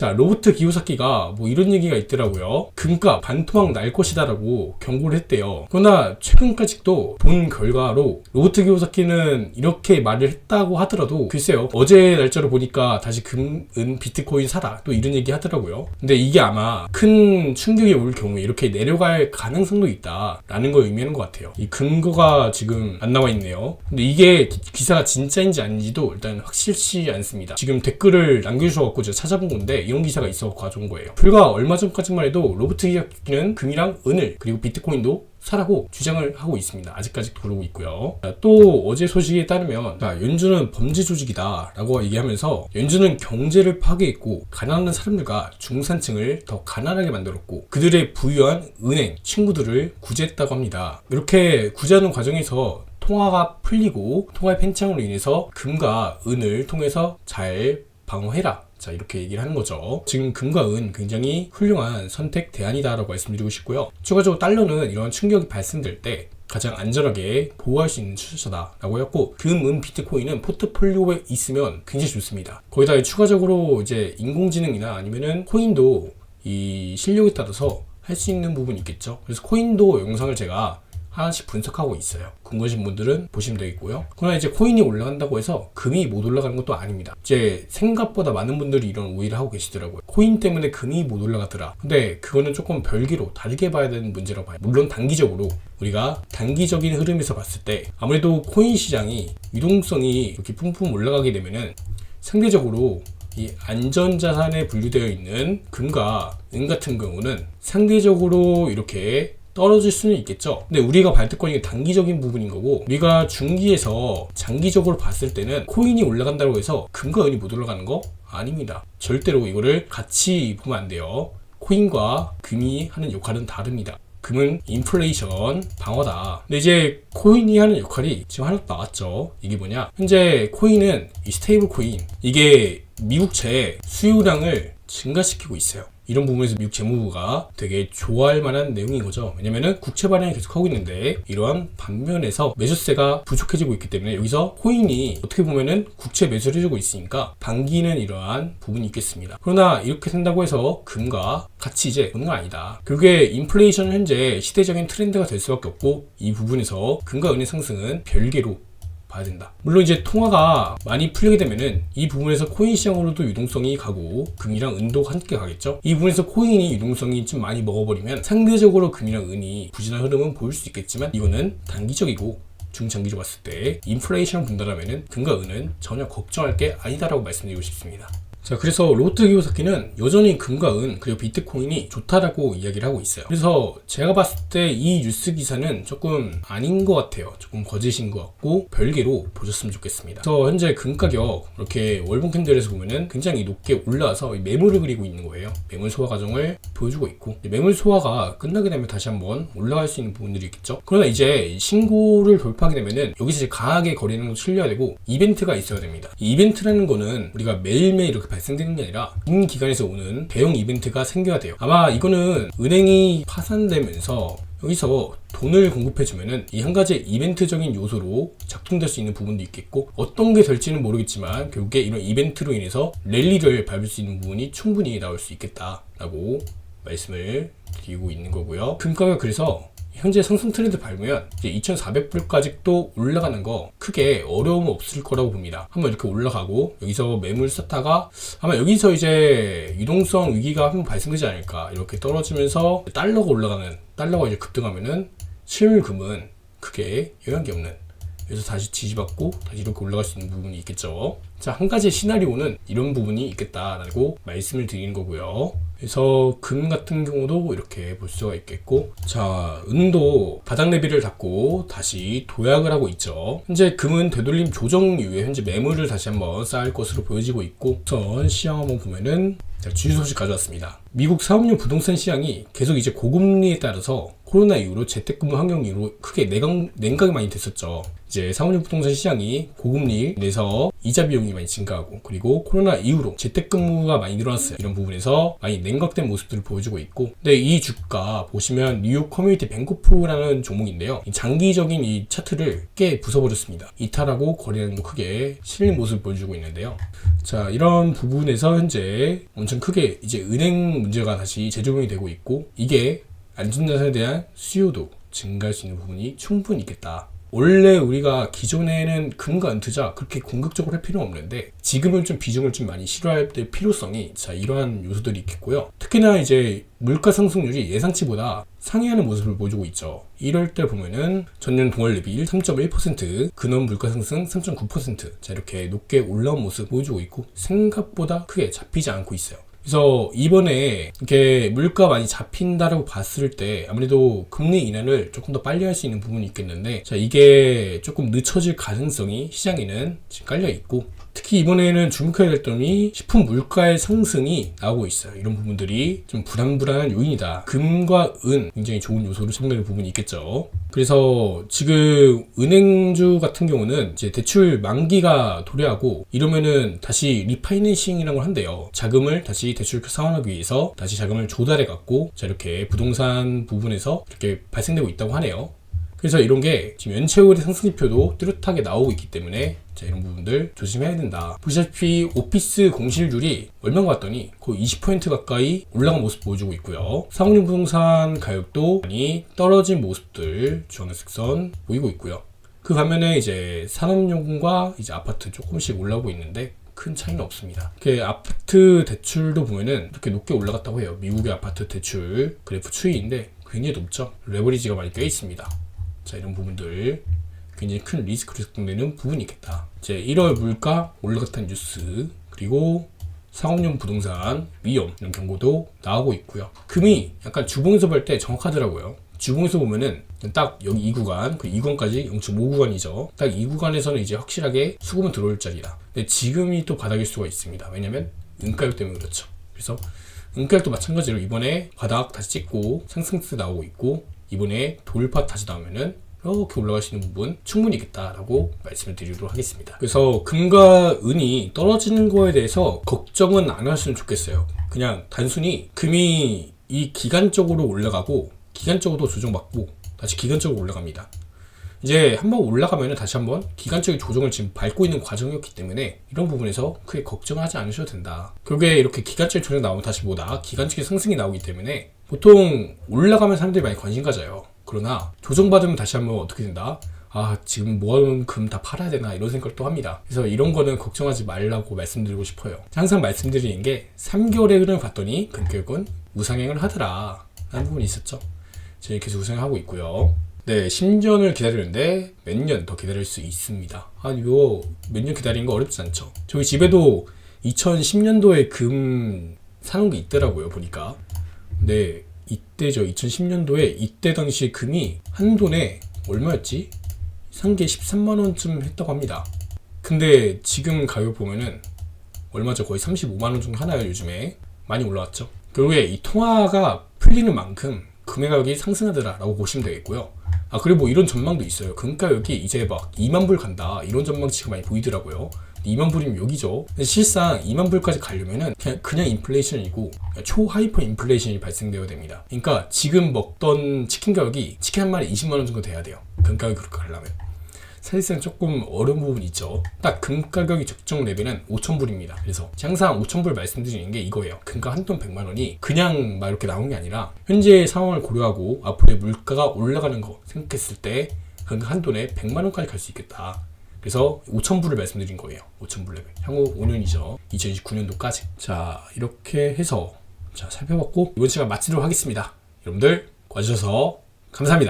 자, 로버트 기요사키가 뭐 이런 얘기가 있더라고요. 금값 반토막 날 것이다라고 경고를 했대요. 그러나 최근까지도 본 결과로 로버트 기요사키는 이렇게 말을 했다고 하더라도 글쎄요, 어제 날짜로 보니까 다시 금, 은, 비트코인 사라 또 이런 얘기 하더라고요. 근데 이게 아마 큰 충격이 올 경우에 이렇게 내려갈 가능성도 있다라는 걸 의미하는 것 같아요. 이 근거가 지금 안 나와 있네요. 근데 이게 기사가 진짜인지 아닌지도 일단 확실치 않습니다. 지금 댓글을 남겨주셔서 제가 찾아본 건데 이런 기사가 있어 가져온 거예요. 불과 얼마 전까지만 해도 로버트 기요사키는 금이랑 은을 그리고 비트코인도 사라고 주장을 하고 있습니다. 아직까지 그러고 있고요. 또 어제 소식에 따르면 연준은 범죄 조직이다 라고 얘기하면서 연준은 경제를 파괴했고 가난한 사람들과 중산층을 더 가난하게 만들었고 그들의 부유한 은행 친구들을 구제했다고 합니다. 이렇게 구제하는 과정에서 통화가 풀리고 통화의 팽창으로 인해서 금과 은을 통해서 잘 방어해라. 자, 이렇게 얘기를 하는 거죠. 지금 금과 은 굉장히 훌륭한 선택 대안이다 라고 말씀드리고 싶고요. 추가적으로 달러는 이런 충격이 발생될 때 가장 안전하게 보호할 수 있는 투자자다 라고 했고, 금, 은, 비트코인은 포트폴리오에 있으면 굉장히 좋습니다. 거기다 추가적으로 이제 인공지능이나 아니면은 코인도 이 실력에 따라서 할 수 있는 부분이 있겠죠. 그래서 코인도 영상을 제가 하나씩 분석하고 있어요. 궁금하신 분들은 보시면 되겠고요. 그러나 이제 코인이 올라간다고 해서 금이 못 올라가는 것도 아닙니다. 이제 생각보다 많은 분들이 이런 오해를 하고 계시더라고요. 코인 때문에 금이 못 올라가더라. 근데 그거는 조금 별개로 다르게 봐야 되는 문제라고 봐요. 물론 단기적으로 우리가 단기적인 흐름에서 봤을 때 아무래도 코인 시장이 유동성이 이렇게 뿜뿜 올라가게 되면은 상대적으로 이 안전자산에 분류되어 있는 금과 은 같은 경우는 상대적으로 이렇게 떨어질 수는 있겠죠. 근데 우리가 봐야 될 건 이게 단기적인 부분인 거고, 우리가 중기에서 장기적으로 봤을 때는 코인이 올라간다고 해서 금과 은이 못 올라가는 거 아닙니다. 절대로 이거를 같이 보면 안 돼요. 코인과 금이 하는 역할은 다릅니다. 금은 인플레이션 방어다. 근데 이제 코인이 하는 역할이 지금 하나 나왔죠. 이게 뭐냐? 현재 코인은 이 스테이블 코인, 이게 미국채 수요량을 증가시키고 있어요. 이런 부분에서 미국 재무부가 되게 좋아할 만한 내용인 거죠. 왜냐면은 국채 발행을 계속 하고 있는데 이러한 반면에서 매수세가 부족해지고 있기 때문에 여기서 코인이 어떻게 보면은 국채 매수를 해주고 있으니까 반기는 이러한 부분이 있겠습니다. 그러나 이렇게 된다고 해서 금과 같이 이제 오는 건 아니다. 그게 인플레이션은 현재 시대적인 트렌드가 될 수밖에 없고, 이 부분에서 금과 은의 상승은 별개로 봐야 된다. 물론 이제 통화가 많이 풀리게 되면은 이 부분에서 코인 시장으로도 유동성이 가고 금이랑 은도 함께 가겠죠. 이 부분에서 코인이 유동성이 좀 많이 먹어버리면 상대적으로 금이랑 은이 부진한 흐름은 보일 수 있겠지만, 이거는 단기적이고 중장기로 봤을 때 인플레이션 분다라면은 금과 은은 전혀 걱정할 게 아니다라고 말씀드리고 싶습니다. 자, 그래서 로버트 기요사키는 여전히 금과 은 그리고 비트코인이 좋다라고 이야기를 하고 있어요. 그래서 제가 봤을 때 이 뉴스 기사는 조금 아닌 것 같아요. 조금 거짓인 것 같고 별개로 보셨으면 좋겠습니다. 그래서 현재 금 가격 이렇게 월봉 캔들에서 보면은 굉장히 높게 올라와서 매물을 그리고 있는 거예요. 매물 소화 과정을 보여주고 있고, 매물 소화가 끝나게 되면 다시 한번 올라갈 수 있는 부분들이 있겠죠. 그러나 이제 신고를 돌파하게 되면은 여기서 이제 강하게 거래는 거 실려야 되고 이벤트가 있어야 됩니다. 이 이벤트라는 거는 우리가 매일매일 이렇게 발생되는 게 아니라 긴 기간에서 오는 대형 이벤트가 생겨야 돼요. 아마 이거는 은행이 파산되면서 여기서 돈을 공급해주면은 이 한 가지 이벤트적인 요소로 작동될 수 있는 부분도 있겠고, 어떤 게 될지는 모르겠지만 결국에 이런 이벤트로 인해서 랠리를 밟을 수 있는 부분이 충분히 나올 수 있겠다라고 말씀을 드리고 있는 거고요. 금가가 그래서 현재 상승 트렌드 밟으면 이제 2,400불까지 또 올라가는 거 크게 어려움 없을 거라고 봅니다. 한번 이렇게 올라가고 여기서 매물 썼다가 아마 여기서 이제 유동성 위기가 한번 발생되지 않을까. 이렇게 떨어지면서 달러가 이제 급등하면은 실물금은 크게 영향이 없는, 그래서 다시 지지받고 다시 이렇게 올라갈 수 있는 부분이 있겠죠. 자, 한 가지 시나리오는 이런 부분이 있겠다라고 말씀을 드리는 거고요. 그래서 금 같은 경우도 이렇게 볼 수가 있겠고, 자, 은도 바닥 레벨을 닫고 다시 도약을 하고 있죠. 현재 금은 되돌림 조정 이후에 현재 매물을 다시 한번 쌓을 것으로 보여지고 있고, 우선 시장 한번 보면은 주식 소식 가져왔습니다. 미국 사업용 부동산 시장이 계속 이제 고금리에 따라서 코로나 이후로 재택근무 환경 이후로 크게 냉각이 많이 됐었죠. 이제 사업용 부동산 시장이 고금리 내서 이자 비용이 많이 증가하고, 그리고 코로나 이후로 재택근무가 많이 늘어났어요. 이런 부분에서 많이 냉각된 모습들을 보여주고 있고, 근데 이 주가 보시면 뉴욕 커뮤니티 뱅코프라는 종목인데요. 장기적인 이 차트를 깨 부숴버렸습니다. 이탈하고 거래량도 크게 실린 모습을 보여주고 있는데요. 자, 이런 부분에서 현재 엄청 크게 이제 은행 문제가 다시 재조명이 되고 있고, 이게 안전자산에 대한 수요도 증가할 수 있는 부분이 충분히 있겠다. 원래 우리가 기존에는 금과 은투자 그렇게 공격적으로 할 필요는 없는데, 지금은 좀 비중을 좀 많이 실어야 될 필요성이, 자, 이러한 요소들이 있겠고요. 특히나 이제 물가 상승률이 예상치보다 상회하는 모습을 보여주고 있죠. 이럴 때 보면은 전년 동월 대비 3.1%, 근원 물가 상승 3.9%, 자, 이렇게 높게 올라온 모습 보여주고 있고, 생각보다 크게 잡히지 않고 있어요. 그래서 이번에 이렇게 물가 많이 잡힌다라고 봤을 때 아무래도 금리 인하를 조금 더 빨리 할 수 있는 부분이 있겠는데, 자, 이게 조금 늦춰질 가능성이 시장에는 지금 깔려 있고, 특히 이번에는 주목해야 될 점이 식품 물가의 상승이 나오고 있어요. 이런 부분들이 좀 불안불안한 요인이다. 금과 은 굉장히 좋은 요소로 생각되는 부분이 있겠죠. 그래서 지금 은행주 같은 경우는 이제 대출 만기가 도래하고 이러면은 다시 리파이낸싱이라는 걸 한대요. 자금을 다시 대출 상환하기 위해서 다시 자금을 조달해 갖고, 자, 이렇게 부동산 부분에서 이렇게 발생되고 있다고 하네요. 그래서 이런 게 지금 연체율의 상승지표도 뚜렷하게 나오고 있기 때문에, 자, 이런 부분들 조심해야 된다. 보시다시피 오피스 공실률이 얼마인가 봤더니 거의 20% 가까이 올라간 모습 보여주고 있고요. 상업용 부동산 가격도 많이 떨어진 모습들 주황색선 보이고 있고요. 그 반면에 이제 산업용과 이제 아파트 조금씩 올라오고 있는데 큰 차이는 없습니다. 이렇게 아파트 대출도 보면은 이렇게 높게 올라갔다고 해요. 미국의 아파트 대출 그래프 추이인데 굉장히 높죠. 레버리지가 많이 껴 있습니다. 자, 이런 부분들 굉장히 큰 리스크로 작동되는 부분이 있겠다. 이제 1월 물가 올라갔다는 뉴스, 그리고 상업용 부동산 위험 이런 경고도 나오고 있고요. 금이 약간 주봉에서 볼 때 정확하더라고요. 주봉에서 보면은 딱 여기 이 구간, 그 2구간까지 0.5구간이죠. 딱 이 구간에서는 이제 확실하게 수급은 들어올 자리다. 근데 지금이 또 바닥일 수가 있습니다. 왜냐면 은가격 때문에 그렇죠. 그래서 은가격도 마찬가지로 이번에 바닥 다시 찍고 상승세 나오고 있고, 이번에 돌파 다시 나오면은 이렇게 올라갈 수 있는 부분 충분히 있겠다라고 말씀을 드리도록 하겠습니다. 그래서 금과 은이 떨어지는 거에 대해서 걱정은 안 하시면 좋겠어요. 그냥 단순히 금이 이 기간적으로 올라가고 기간적으로도 조정받고 다시 기간적으로 올라갑니다. 이제 한번 올라가면 다시 한번 기간적인 조정을 지금 밟고 있는 과정이었기 때문에 이런 부분에서 크게 걱정하지 않으셔도 된다. 결국에 이렇게 기간적인 조정 나오면 다시 뭐다? 기간적인 상승이 나오기 때문에 보통 올라가면 사람들이 많이 관심 가져요. 그러나 조정받으면 다시 한번 어떻게 된다? 아, 지금 모아놓은 금 다 팔아야 되나 이런 생각도 합니다. 그래서 이런 거는 걱정하지 말라고 말씀드리고 싶어요. 항상 말씀드리는 게 3개월의 흐름을 봤더니 금격은 우상향을 하더라 라는 부분이 있었죠. 저희 계속 우상향하고 있고요. 네, 10년을 기다리는데 몇 년 더 기다릴 수 있습니다. 아니, 이거 몇 년 기다리는 거 어렵지 않죠. 저희 집에도 2010년도에 금 사놓은 게 있더라고요, 보니까. 네, 이때죠. 2010년도에 이때 당시 금이 한 돈에 얼마였지? 산 게 13만원쯤 했다고 합니다. 근데 지금 가격 보면은 얼마죠? 거의 35만원 정도 하나요, 요즘에. 많이 올라왔죠. 결국에 이 통화가 풀리는 만큼 금의 가격이 상승하더라 라고 보시면 되겠고요. 아, 그리고 뭐 이런 전망도 있어요. 금 가격이 이제 막 2만 불 간다 이런 전망치가 많이 보이더라고요. 2만 불이면 여기죠. 근데 실상 2만 불까지 가려면은 그냥 인플레이션이고 초하이퍼 인플레이션이 발생되어야 됩니다. 그러니까 지금 먹던 치킨 가격이 치킨 한 마리 20만 원 정도 돼야 돼요. 금 가격이 그렇게 가려면. 사실상 조금 어려운 부분이 있죠. 딱 금 가격이 적정 레벨은 5,000불입니다. 그래서 항상 5,000불 말씀드리는 게 이거예요. 금가 한 돈 100만 원이 그냥 막 이렇게 나온 게 아니라 현재의 상황을 고려하고 앞으로의 물가가 올라가는 거 생각했을 때 금가 한 돈에 100만 원까지 갈 수 있겠다. 그래서 5,000불을 말씀드린 거예요. 5,000불 레벨. 향후 5년이죠. 2029년도까지. 자, 이렇게 해서 자, 살펴봤고 이번 시간 마치도록 하겠습니다. 여러분들 와주셔서 감사합니다.